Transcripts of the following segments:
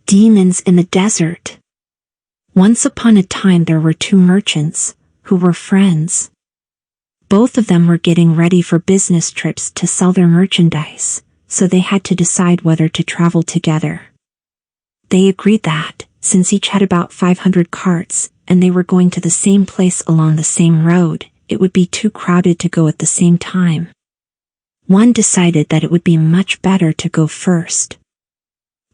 Demons in the desert. Once upon a time there were two merchants, who were friends. Both of them were getting ready for business trips to sell their merchandise, so they had to decide whether to travel together. They agreed that, since each had about 500 carts, and they were going to the same place along the same road, it would be too crowded to go at the same time. One decided that it would be much better to go first.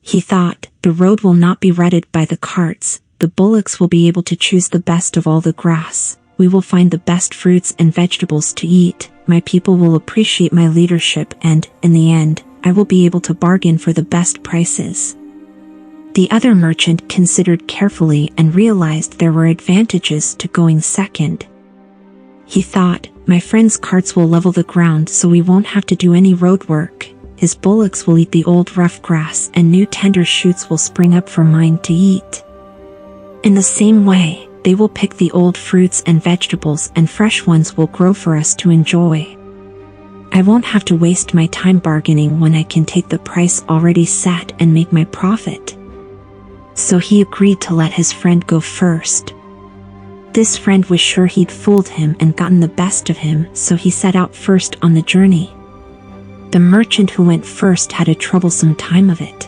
He thought, the road will not be rutted by the carts, the bullocks will be able to choose the best of all the grass, we will find the best fruits and vegetables to eat, my people will appreciate my leadership and, in the end, I will be able to bargain for the best prices. The other merchant considered carefully and realized there were advantages to going second. He thought, my friend's carts will level the ground so we won't have to do any road work. His bullocks will eat the old rough grass and new tender shoots will spring up for mine to eat. In the same way, they will pick the old fruits and vegetables and fresh ones will grow for us to enjoy. I won't have to waste my time bargaining when I can take the price already set and make my profit. So he agreed to let his friend go first. This friend was sure he'd fooled him and gotten the best of him, so he set out first on the journey. The merchant who went first had a troublesome time of it.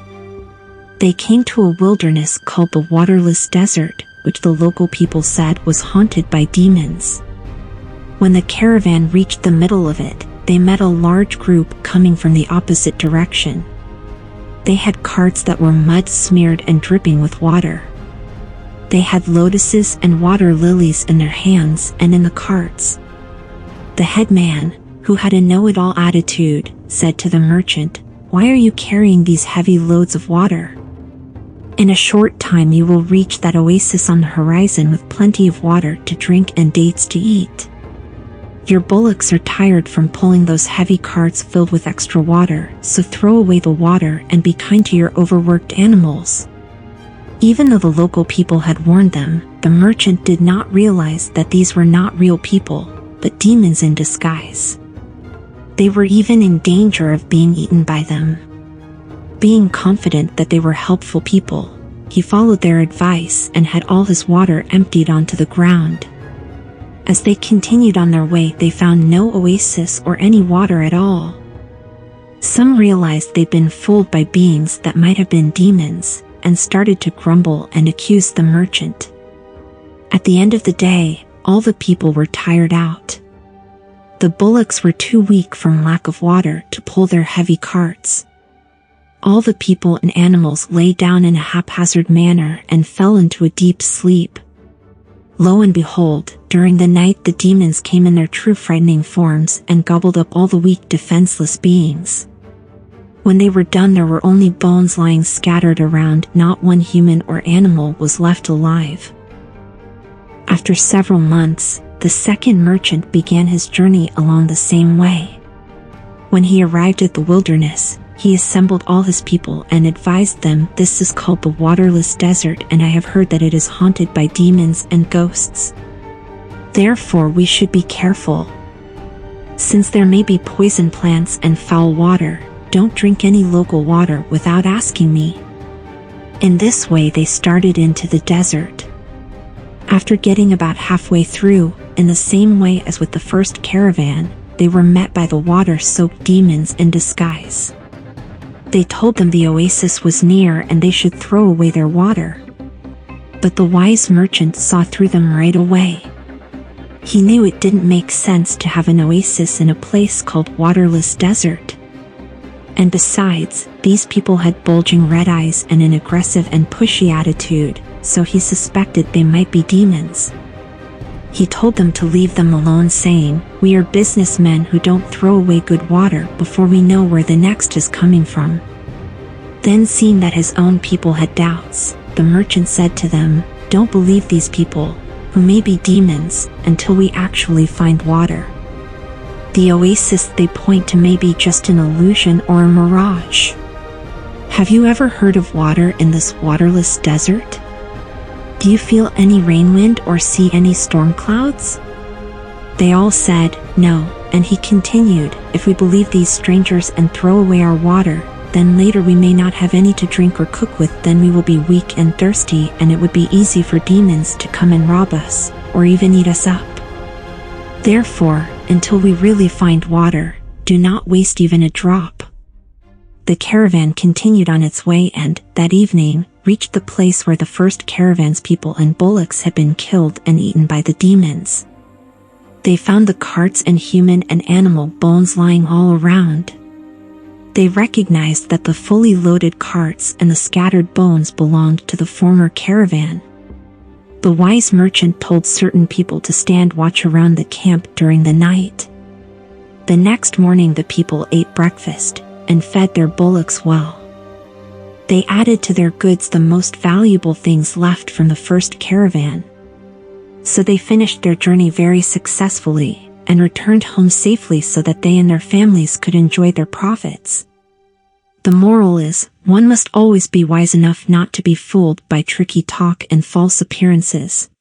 They came to a wilderness called the Waterless Desert, which the local people said was haunted by demons. When the caravan reached the middle of it, they met a large group coming from the opposite direction. They had carts that were mud-smeared and dripping with water. They had lotuses and water lilies in their hands and in the carts. The headman, who had a know-it-all attitude, said to the merchant, "Why are you carrying these heavy loads of water? In a short time you will reach that oasis on the horizon with plenty of water to drink and dates to eat. Your bullocks are tired from pulling those heavy carts filled with extra water, so throw away the water and be kind to your overworked animals." Even though the local people had warned them, the merchant did not realize that these were not real people, but demons in disguise. They were even in danger of being eaten by them. Being confident that they were helpful people, he followed their advice and had all his water emptied onto the ground. As they continued on their way, they found no oasis or any water at all. Some realized they'd been fooled by beings that might have been demons, and started to grumble and accuse the merchant. At the end of the day, all the people were tired out. The bullocks were too weak from lack of water to pull their heavy carts. All the people and animals lay down in a haphazard manner and fell into a deep sleep. Lo and behold, during the night the demons came in their true frightening forms and gobbled up all the weak defenseless beings. When they were done there were only bones lying scattered around, not one human or animal was left alive. After several months, the second merchant began his journey along the same way. When he arrived at the wilderness, he assembled all his people and advised them, "This is called the Waterless Desert, and I have heard that it is haunted by demons and ghosts. Therefore we should be careful. Since there may be poison plants and foul water, don't drink any local water without asking me." In this way they started into the desert. After getting about halfway through, in the same way as with the first caravan, they were met by the water-soaked demons in disguise. They told them the oasis was near and they should throw away their water. But the wise merchant saw through them right away. He knew it didn't make sense to have an oasis in a place called Waterless Desert. And besides, these people had bulging red eyes and an aggressive and pushy attitude, so he suspected they might be demons. He told them to leave them alone, saying, "We are businessmen who don't throw away good water before we know where the next is coming from." Then, seeing that his own people had doubts, the merchant said to them, "Don't believe these people, who may be demons, until we actually find water. The oasis they point to may be just an illusion or a mirage. Have you ever heard of water in this waterless desert? Do you feel any rain wind or see any storm clouds?" They all said, "No," and he continued, "If we believe these strangers and throw away our water, then later we may not have any to drink or cook with, then we will be weak and thirsty, and it would be easy for demons to come and rob us, or even eat us up. Therefore, until we really find water, do not waste even a drop." The caravan continued on its way and, that evening, reached the place where the first caravan's people and bullocks had been killed and eaten by the demons. They found the carts and human and animal bones lying all around. They recognized that the fully loaded carts and the scattered bones belonged to the former caravan. The wise merchant told certain people to stand watch around the camp during the night. The next morning the people ate breakfast and fed their bullocks well. They added to their goods the most valuable things left from the first caravan. So they finished their journey very successfully and returned home safely so that they and their families could enjoy their profits. The moral is, one must always be wise enough not to be fooled by tricky talk and false appearances.